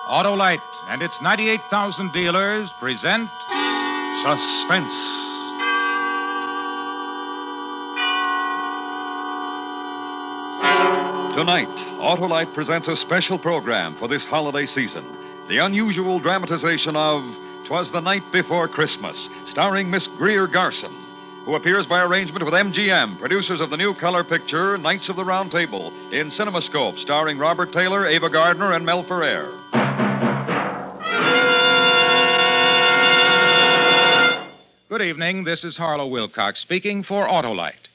Autolite and its 98,000 dealers present Suspense. Tonight, Autolite presents a special program for this holiday season. The unusual dramatization of Twas the Night Before Christmas, starring Miss Greer Garson, who appears by arrangement with MGM, producers of the new color picture Knights of the Round Table, in CinemaScope, starring Robert Taylor, Ava Gardner, and Mel Ferrer. Good evening. This is Harlow Wilcox speaking for Autolite.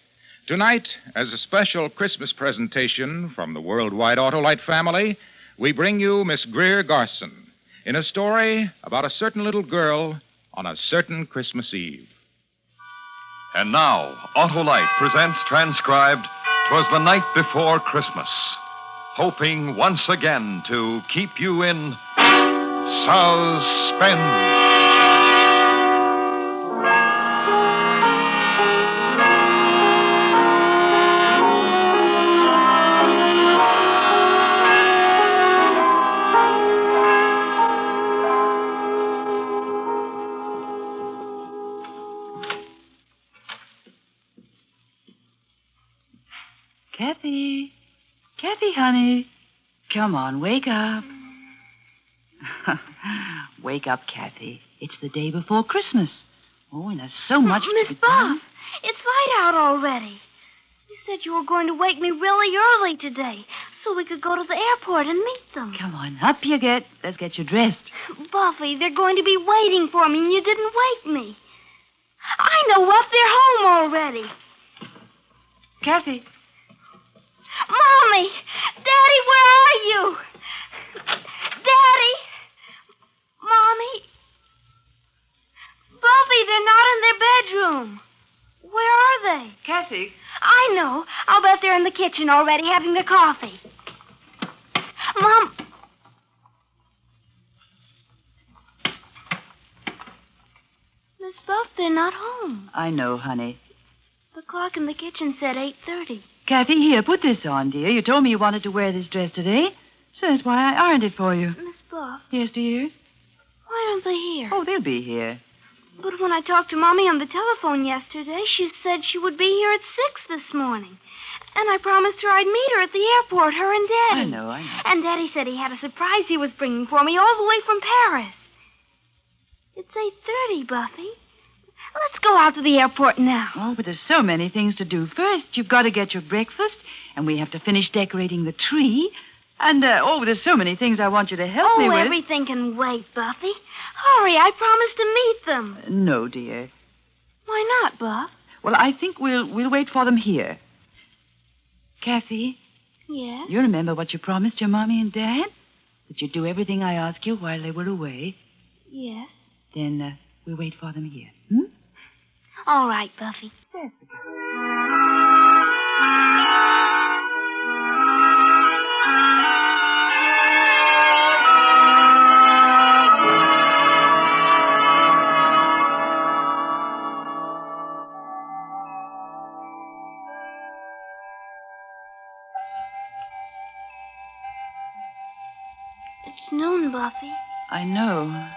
Tonight, as a special Christmas presentation from the worldwide Autolite family, we bring you Miss Greer Garson in a story about a certain little girl on a certain Christmas Eve. And now, Autolite presents transcribed "'Twas the Night Before Christmas," hoping once again to keep you in suspense. Kathy, honey. Come on, wake up. Wake up, Kathy. It's the day before Christmas. Oh, and there's so much to be done. Miss Buff, it's light out already. You said you were going to wake me really early today so we could go to the airport and meet them. Come on, up you get. Let's get you dressed. Buffy, they're going to be waiting for me and you didn't wake me. I know what. They're home already. Kathy. Mommy! Daddy, where are you? Daddy! Mommy? Buffy, they're not in their bedroom. Where are they? Kathy. I know. I'll bet they're in the kitchen already having their coffee. Mom. Miss Buff, they're not home. I know, honey. The clock in the kitchen said 8:30. Kathy, here, put this on, dear. You told me you wanted to wear this dress today, so that's why I ironed it for you. Miss Buff. Yes, dear? Why aren't they here? Oh, they'll be here. But when I talked to Mommy on the telephone yesterday, she said she would be here at 6 this morning. And I promised her I'd meet her at the airport, her and Daddy. I know. And Daddy said he had a surprise he was bringing for me all the way from Paris. It's 8:30, Buffy. Let's go out to the airport now. Oh, but there's so many things to do. First, you've got to get your breakfast, and we have to finish decorating the tree. And, there's so many things I want you to help me with. Oh, everything can wait, Buffy. Hurry, I promised to meet them. No, dear. Why not, Buff? Well, I think we'll wait for them here. Kathy? Yes? You remember what you promised your Mommy and Dad? That you'd do everything I asked you while they were away? Yes. Then, we'll wait for them here. Hmm? All right, Buffy. It's noon, Buffy. I know.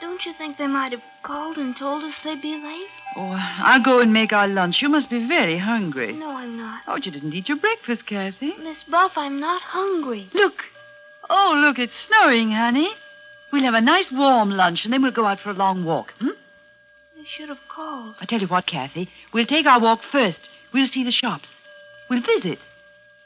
Don't you think they might have called and told us they'd be late? Oh, I'll go and make our lunch. You must be very hungry. No, I'm not. Oh, you didn't eat your breakfast, Kathy. Miss Buff, I'm not hungry. Look. Oh, look, it's snowing, honey. We'll have a nice warm lunch, and then we'll go out for a long walk. They should have called. I tell you what, Kathy. We'll take our walk first. We'll see the shops. We'll visit.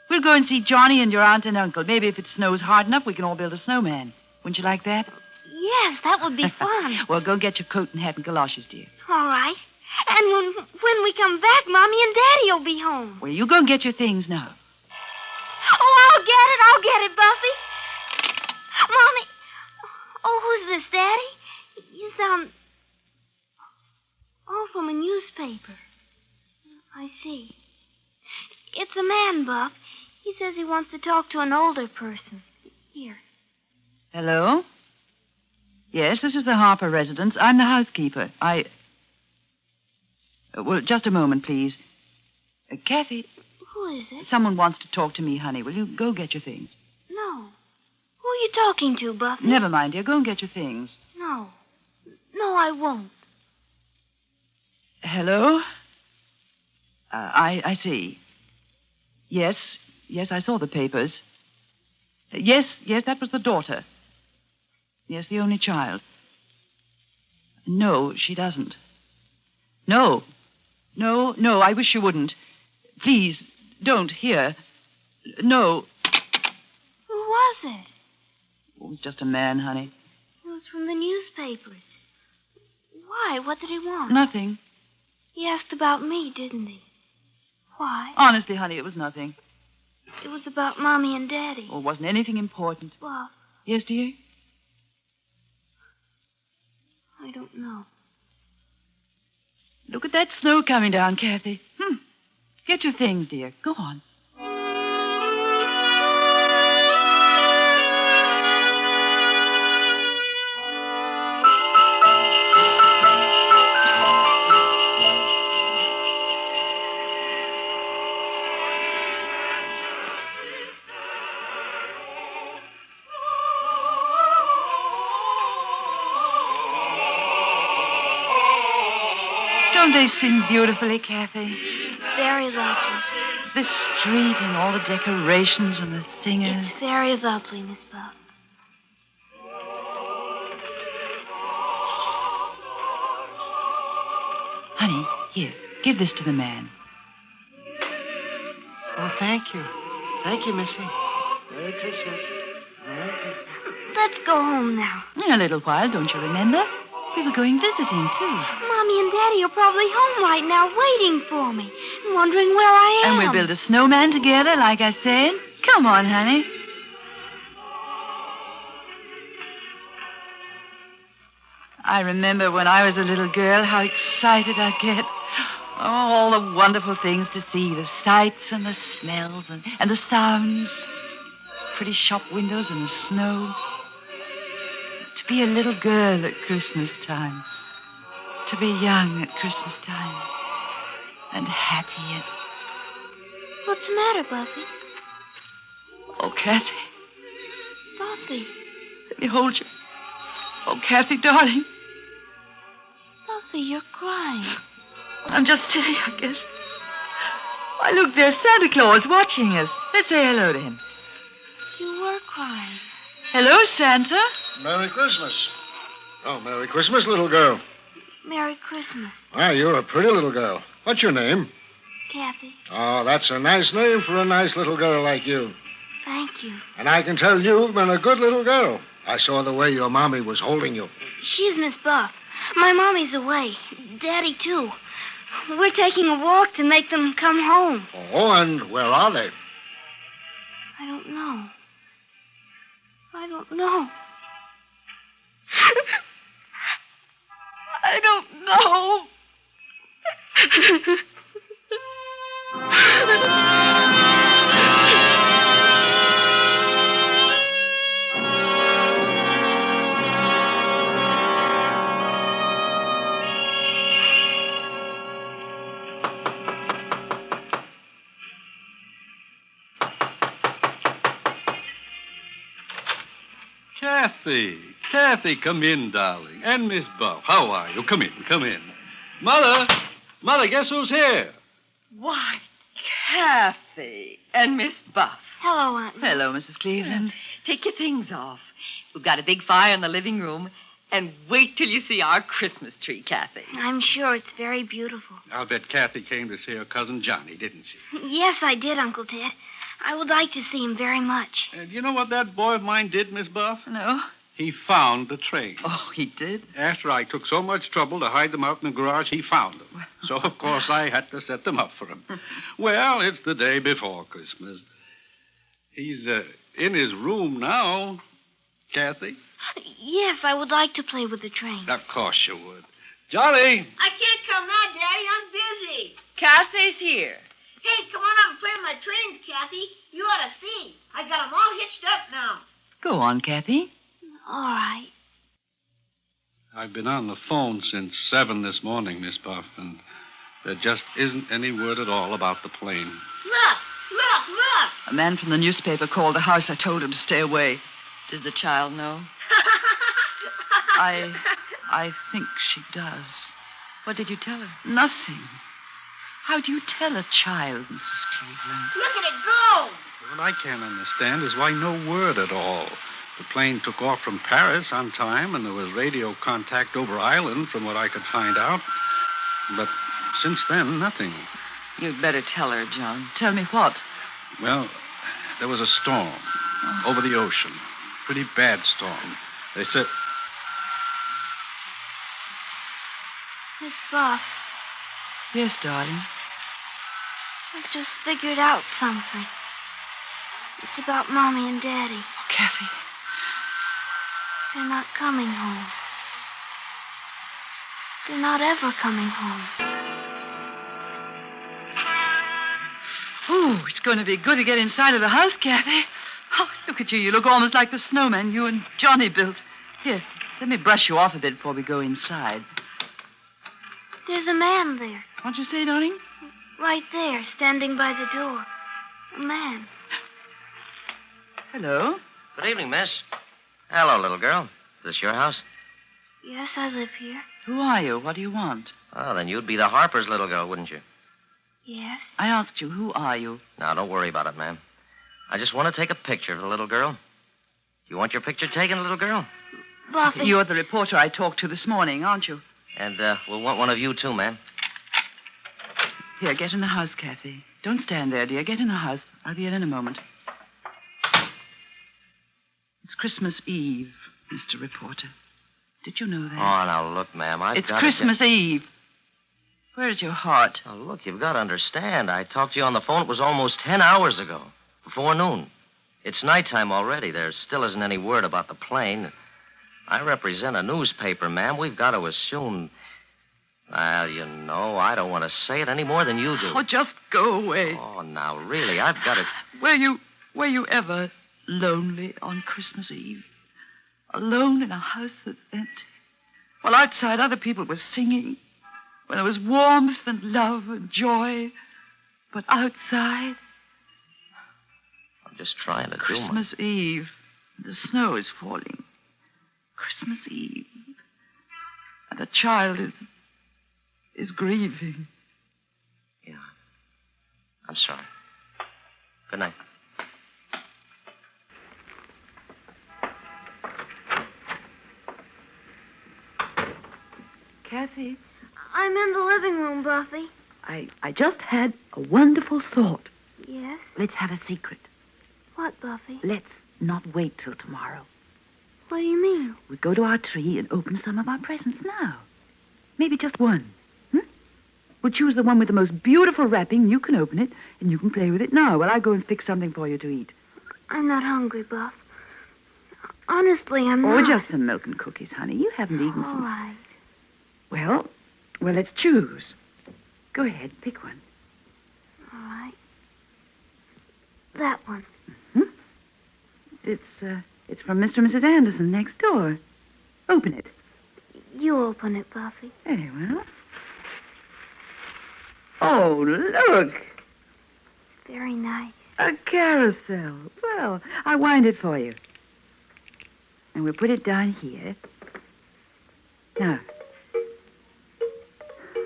We'll go and see Johnny and your aunt and uncle. Maybe if it snows hard enough, we can all build a snowman. Wouldn't you like that? Yes, that would be fun. Well, go get your coat and hat and galoshes, dear. All right. And when we come back, Mommy and Daddy will be home. Well, you go and get your things now. Oh, I'll get it, Buffy. Mommy. Oh, who's this, Daddy? You sound... Oh, from a newspaper. I see. It's a man, Buff. He says he wants to talk to an older person. Here. Hello? Yes, this is the Harper residence. I'm the housekeeper. Well, just a moment, please. Kathy. Who is it? Someone wants to talk to me, honey. Will you go get your things? No. Who are you talking to, Buffy? Never mind, dear. Go and get your things. No. No, I won't. Hello? I see. Yes, I saw the papers. Yes, that was the daughter. Yes, the only child. No, she doesn't. No, I wish you wouldn't. Please, don't, here. No. Who was it? It was just a man, honey. It was from the newspapers. Why? What did he want? Nothing. He asked about me, didn't he? Why? Honestly, honey, it was nothing. It was about Mommy and Daddy. Oh, it wasn't anything important. Well, Yes, dear? I don't know. Look at that snow coming down, Kathy. Get your things, dear. Go on. Don't they sing beautifully, Kathy? Very lovely. This street and all the decorations and the singers. It's very lovely, Miss Buff. Honey, here, give this to the man. Oh, thank you. Thank you, Missy. Merry Christmas. Merry Christmas. Let's go home now. In a little while, don't you remember? We were going visiting, too. Mommy and Daddy are probably home right now waiting for me, wondering where I am. And we'll build a snowman together, like I said. Come on, honey. I remember when I was a little girl how excited I'd get. Oh, all the wonderful things to see, the sights and the smells and the sounds. Pretty shop windows and the snow. To be a little girl at Christmas time. To be young at Christmas time. And happy. What's the matter, Buffy? Oh, Kathy. Buffy. Let me hold you. Oh, Kathy, darling. Buffy, you're crying. I'm just silly, I guess. Why, look, there's Santa Claus watching us. Let's say hello to him. You were crying. Hello, Santa. Merry Christmas. Oh, Merry Christmas, little girl. Merry Christmas, Why, you're a pretty little girl. What's your name? Kathy. Oh, that's a nice name for a nice little girl like you. Thank you. And I can tell you've been a good little girl. I saw the way your mommy was holding you. She's Miss Buff. My mommy's away. Daddy, too. We're taking a walk to make them come home. Oh, and where are they? I don't know. I don't know. I don't know. Kathy, come in, darling. And Miss Buff, how are you? Come in. Mother, guess who's here? Why, Kathy and Miss Buff. Hello, Aunt. Hello, Mrs. Cleveland. Take your things off. We've got a big fire in the living room. And wait till you see our Christmas tree, Kathy. I'm sure it's very beautiful. I'll bet Kathy came to see her cousin Johnny, didn't she? Yes, I did, Uncle Ted. I would like to see him very much. And you know what that boy of mine did, Miss Buff? No. He found the train. Oh, he did? After I took so much trouble to hide them out in the garage, he found them. So, of course, I had to set them up for him. Well, it's the day before Christmas. He's in his room now, Kathy. Yes, I would like to play with the train. Of course you would. Johnny! I can't come now, Daddy. I'm busy. Kathy's here. Hey, come on out and play with my trains, Kathy. You ought to see. I got them all hitched up now. Go on, Kathy. All right. I've been on the phone since 7 this morning, Miss Buff, and there just isn't any word at all about the plane. Look. A man from the newspaper called the house. I told him to stay away. Did the child know? I think she does. What did you tell her? Nothing. How do you tell a child, Mrs. Cleveland? Look at it go! What I can't understand is why no word at all. The plane took off from Paris on time, and there was radio contact over island, from what I could find out. But since then, nothing. You'd better tell her, John. Tell me what? Well, there was a storm over the ocean. Pretty bad storm. They said... Miss Buff, Yes, darling. I've just figured out something. It's about Mommy and Daddy. Oh, Kathy. They're not coming home. They're not ever coming home. Oh, it's going to be good to get inside of the house, Kathy. Oh, look at you. You look almost like the snowman you and Johnny built. Here, let me brush you off a bit before we go inside. There's a man there. What'd you say, darling? Right there, standing by the door. A man. Hello? Good evening, miss. Hello, little girl. Is this your house? Yes, I live here. Who are you? What do you want? Oh, then you'd be the Harper's little girl, wouldn't you? Yes. I asked you, who are you? Now, don't worry about it, ma'am. I just want to take a picture of the little girl. You want your picture taken, little girl? Buffy. You're the reporter I talked to this morning, aren't you? And we'll want one of you, too, ma'am. Here, get in the house, Kathy. Don't stand there, dear. Get in the house. I'll be in a moment. It's Christmas Eve, Mr. Reporter. Did you know that? Oh, now, look, ma'am, It's Christmas Eve. Where's your heart? Oh, look, you've got to understand. I talked to you on the phone. It was almost 10 hours ago, before noon. It's nighttime already. There still isn't any word about the plane. I represent a newspaper, ma'am. We've got to assume... Well, you know, I don't want to say it any more than you do. Oh, just go away. Oh, now, really, I've got to... Were you ever lonely on Christmas Eve? Alone in a house that's empty? While outside other people were singing. When there was warmth and love and joy. But outside... I'm just trying to Christmas Eve. The snow is falling. Christmas Eve. And the child is grieving. Yeah. I'm sorry. Good night. Kathy, I'm in the living room, Buffy. I just had a wonderful thought. Yes? Let's have a secret. What, Buffy? Let's not wait till tomorrow. What do you mean? We go to our tree and open some of our presents now. Maybe just one. We'll choose the one with the most beautiful wrapping. You can open it, and you can play with it now while I go and fix something for you to eat. I'm not hungry, Buff. Honestly, I'm not. Oh, just some milk and cookies, honey. You haven't eaten All some. right. Well, let's choose. Go ahead, pick one. All right. That one. It's from Mr. and Mrs. Anderson next door. Open it. You open it, Buffy. Very well. Oh, look. Very nice. A carousel. Well, I'll wind it for you. And we'll put it down here. Now.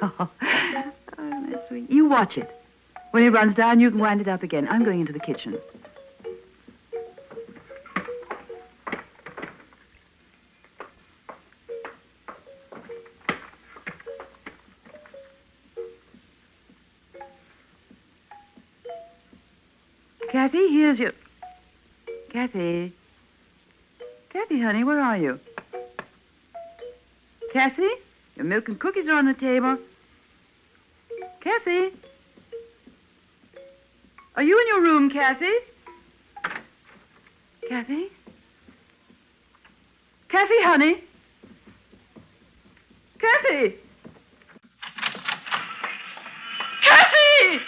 Oh, that's sweet. You watch it. When it runs down, you can wind it up again. I'm going into the kitchen. Kathy, here's your... Kathy, honey, where are you? Kathy, your milk and cookies are on the table. Kathy? Are you in your room, Kathy? Kathy? Kathy, honey? Kathy? Kathy!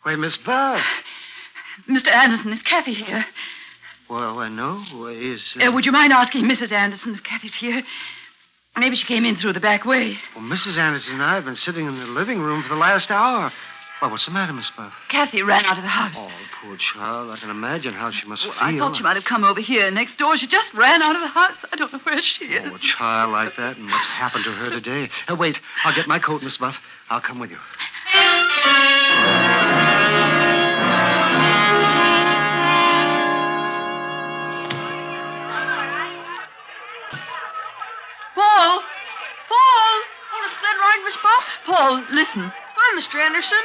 Why, Miss Buff. Mr. Anderson, is Kathy here? Well, no. Would you mind asking Mrs. Anderson if Kathy's here? Maybe she came in through the back way. Well, Mrs. Anderson and I have been sitting in the living room for the last hour. Well, what's the matter, Miss Buff? Kathy ran out of the house. Oh, poor child. I can imagine how she must feel. I thought she might have come over here next door. She just ran out of the house. I don't know where she is. Oh, a child like that, and what's happened to her today? Wait, I'll get my coat, Miss Buff. I'll come with you. Paul! Paul! Want to sled ride, Miss Buff? Paul, listen. Hi, Mr. Anderson.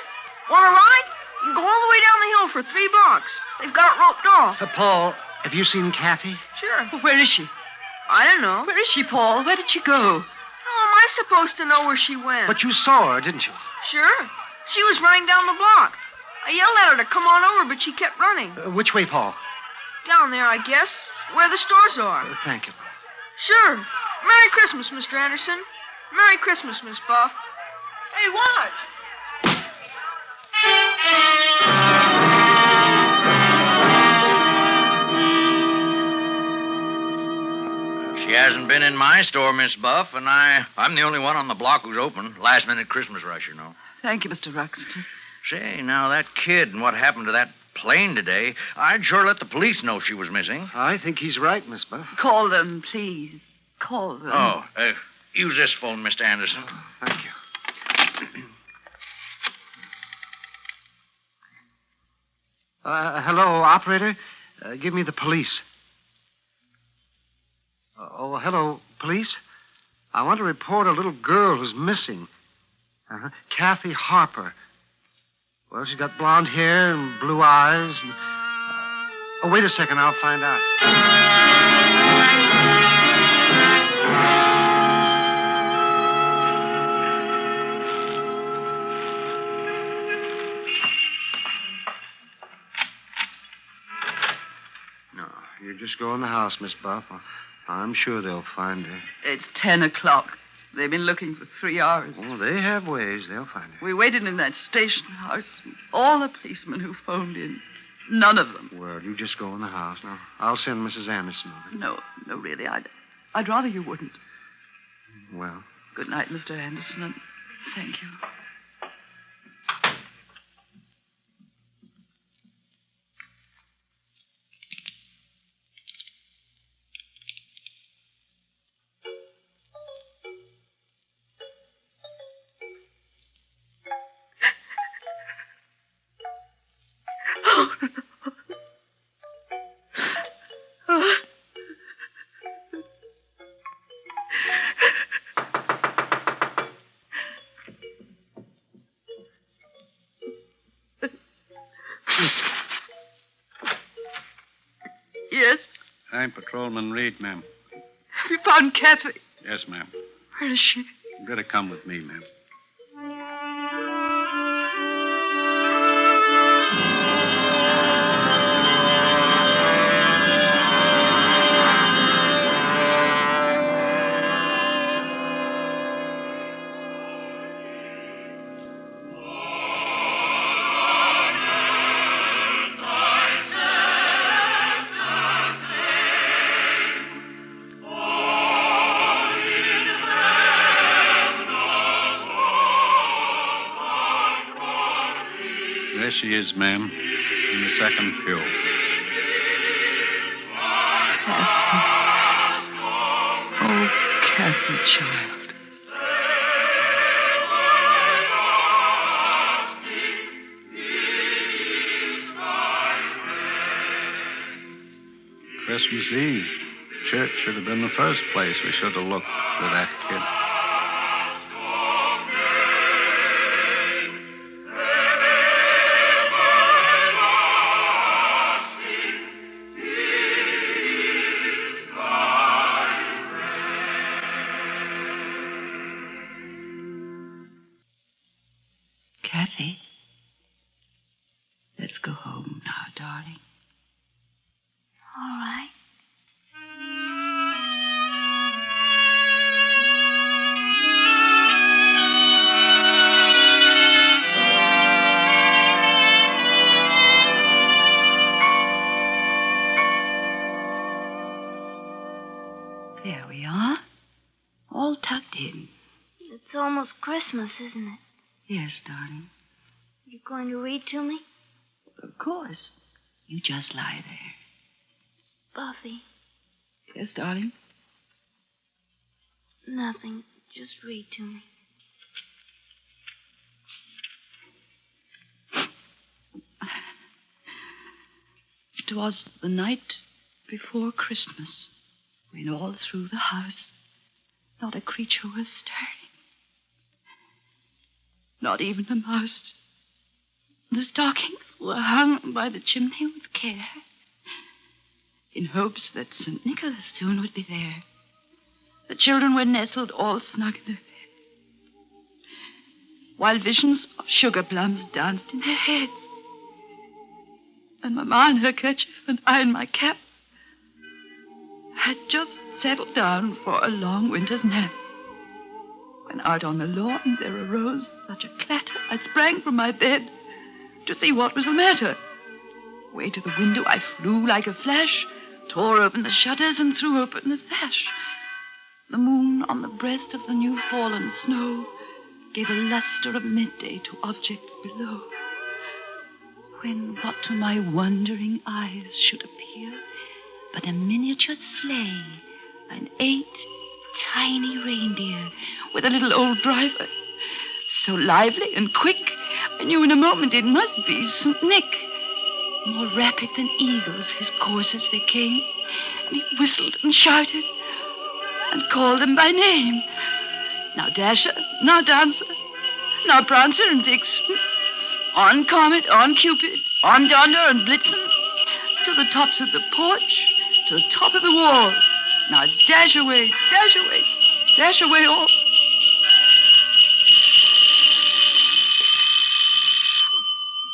Want to ride? You can go all the way down the hill for 3 blocks. They've got it roped off. Paul, have you seen Kathy? Sure. Where is she? I don't know. Where is she, Paul? Where did she go? How am I supposed to know where she went? But you saw her, didn't you? Sure. She was running down the block. I yelled at her to come on over, but she kept running. Which way, Paul? Down there, I guess, where the stores are. Thank you. Sure. Merry Christmas, Mr. Anderson. Merry Christmas, Miss Buff. Hey, watch. She hasn't been in my store, Miss Buff, and I'm the only one on the block who's open. Last-minute Christmas rush, you know. Thank you, Mr. Ruxton. Say, now, that kid and what happened to that plane today, I'd sure let the police know she was missing. I think he's right, Miss Buff. Call them, please. Call them. Oh, use this phone, Mr. Anderson. Thank you. Hello, operator. Give me the police. Hello, police. I want to report a little girl who's missing. Kathy Harper. Well, she's got blonde hair and blue eyes. And... wait a second. I'll find out. No, you just go in the house, Miss Buff. I'm sure they'll find her. It's 10 o'clock. They've been looking for 3 hours. Oh, they have ways. They'll find her. We waited in that station house. All the policemen who phoned in. None of them. Well, you just go in the house. Now, I'll send Mrs. Anderson over. No, really. I'd rather you wouldn't. Well. Good night, Mr. Anderson, and thank you. Yes? I'm Patrolman Reed, ma'am. Have you found Kathy? Yes, ma'am. Where is she? You better come with me, ma'am. There she is, ma'am, in the second pew. Oh, Kathy, child. Christmas Eve. Church should have been the first place we should have looked for that kid. Kathy, let's go home now, darling. All right. almost Christmas, isn't it? Yes, darling. You going to read to me? Of course. You just lie there. Buffy. Yes, darling? Nothing. Just read to me. It was the night before Christmas, when all through the house not a creature was stirring. Not even a mouse. The stockings were hung by the chimney with care, in hopes that St. Nicholas soon would be there. The children were nestled all snug in their beds, while visions of sugar plums danced in their heads. And Mamma in her kerchief and I in my cap had just settled down for a long winter's nap, when out on the lawn there arose such a clatter I sprang from my bed to see what was the matter. Way to the window I flew like a flash, tore open the shutters and threw open the sash. The moon on the breast of the new-fallen snow gave a luster of midday to objects below, when what to my wondering eyes should appear but a miniature sleigh and 8 tiny reindeer with a little old driver, so lively and quick I knew in a moment it must be St. Nick. More rapid than eagles his coursers they came, and he whistled and shouted and called them by name. Now Dasher, now Dancer, now Prancer and Vixen, on Comet, on Cupid, on Donder and Blitzen, to the tops of the porch, to the top of the wall. Now dash away, dash away, dash away all.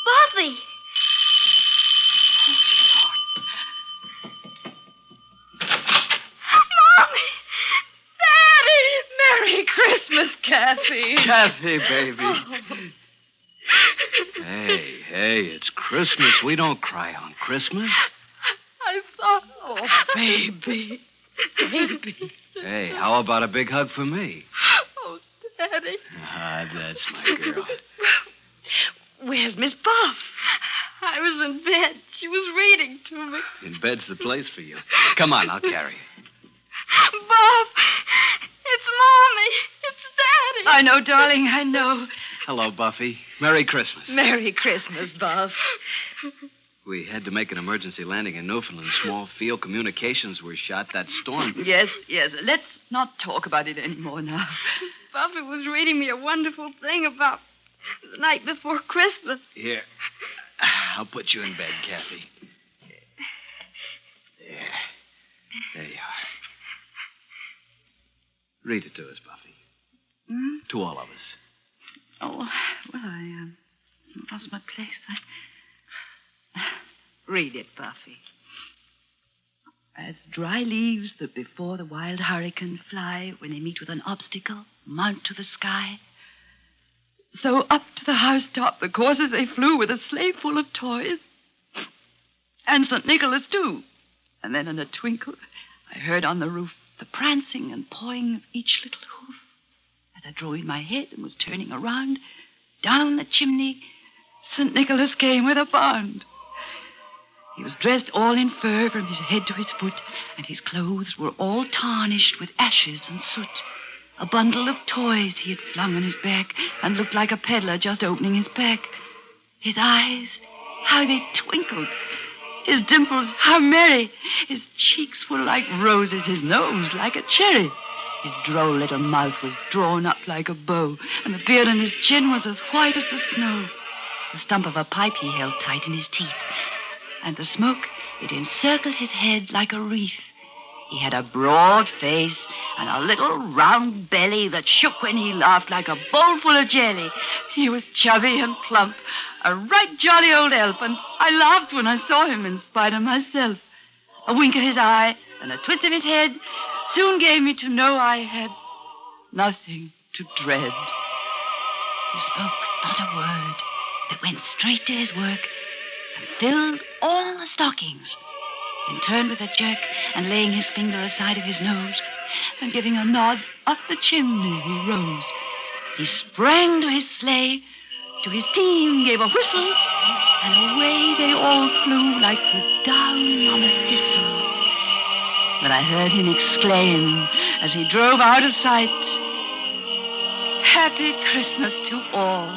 Buffy! Mommy! Daddy! Merry Christmas, Kathy. Kathy, baby. Hey, it's Christmas. We don't cry on Christmas. I thought, oh, baby. Hey, how about a big hug for me? Oh, Daddy. Ah, that's my girl. Where's Miss Buff? I was in bed. She was reading to me. In bed's the place for you. Come on, I'll carry you. Buff! It's Mommy! It's Daddy! I know, darling, I know. Hello, Buffy. Merry Christmas. Merry Christmas, Buff. We had to make an emergency landing in Newfoundland. Small field communications were shot. That storm... Yes. Let's not talk about it anymore now. Buffy was reading me a wonderful thing about the night before Christmas. Here. I'll put you in bed, Kathy. There you are. Read it to us, Buffy. To all of us. Oh, well, I lost my place. Read it, Buffy. As dry leaves that before the wild hurricane fly when they meet with an obstacle, mount to the sky, so up to the housetop the coursers they flew with a sleigh full of toys. And St. Nicholas, too. And then in a twinkle, I heard on the roof the prancing and pawing of each little hoof. As I drew in my head and was turning around, down the chimney, St. Nicholas came with a bound. He was dressed all in fur from his head to his foot, and his clothes were all tarnished with ashes and soot. A bundle of toys he had flung on his back and looked like a peddler just opening his pack. His eyes, how they twinkled. His dimples, how merry. His cheeks were like roses, his nose like a cherry. His droll little mouth was drawn up like a bow, and the beard on his chin was as white as the snow. The stump of a pipe he held tight in his teeth, and the smoke, it encircled his head like a wreath. He had a broad face and a little round belly that shook when he laughed like a bowl full of jelly. He was chubby and plump, a right jolly old elf, and I laughed when I saw him in spite of myself. A wink of his eye and a twist of his head soon gave me to know I had nothing to dread. He spoke not a word, but went straight to his work and filled all the stockings, then turned with a jerk and laying his finger aside of his nose and giving a nod up the chimney he rose. He sprang to his sleigh, to his team gave a whistle, and away they all flew like the down on a thistle. But I heard him exclaim as he drove out of sight, "Happy Christmas to all,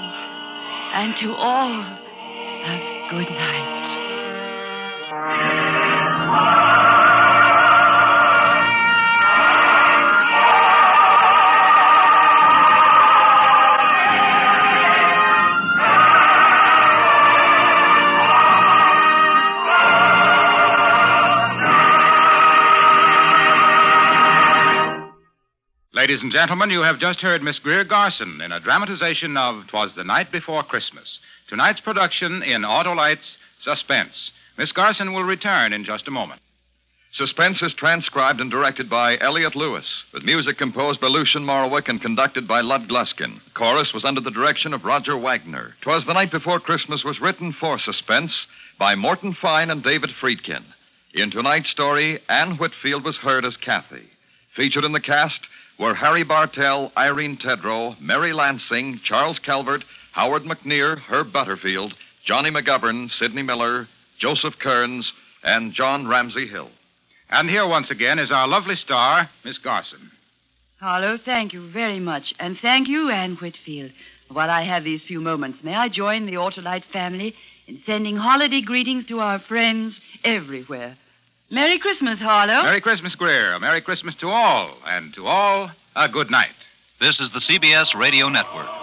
and to all a good night." Ladies and gentlemen, you have just heard Miss Greer Garson in a dramatization of "'Twas the Night Before Christmas," tonight's production in Autolite's Suspense. Miss Garson will return in just a moment. Suspense is transcribed and directed by Elliot Lewis, with music composed by Lucien Morawick and conducted by Lud Gluskin. Chorus was under the direction of Roger Wagner. "'Twas the Night Before Christmas" was written for Suspense by Morton Fine and David Friedkin. In tonight's story, Anne Whitfield was heard as Kathy. Featured in the cast were Harry Bartell, Irene Tedrow, Mary Lansing, Charles Calvert, Howard McNear, Herb Butterfield, Johnny McGovern, Sidney Miller, Joseph Kearns, and John Ramsey Hill. And here once again is our lovely star, Miss Garson. Harlow, thank you very much. And thank you, Anne Whitfield. While I have these few moments, may I join the Autolite family in sending holiday greetings to our friends everywhere. Merry Christmas, Harlow. Merry Christmas, Greer. A Merry Christmas to all, and to all, a good night. This is the CBS Radio Network.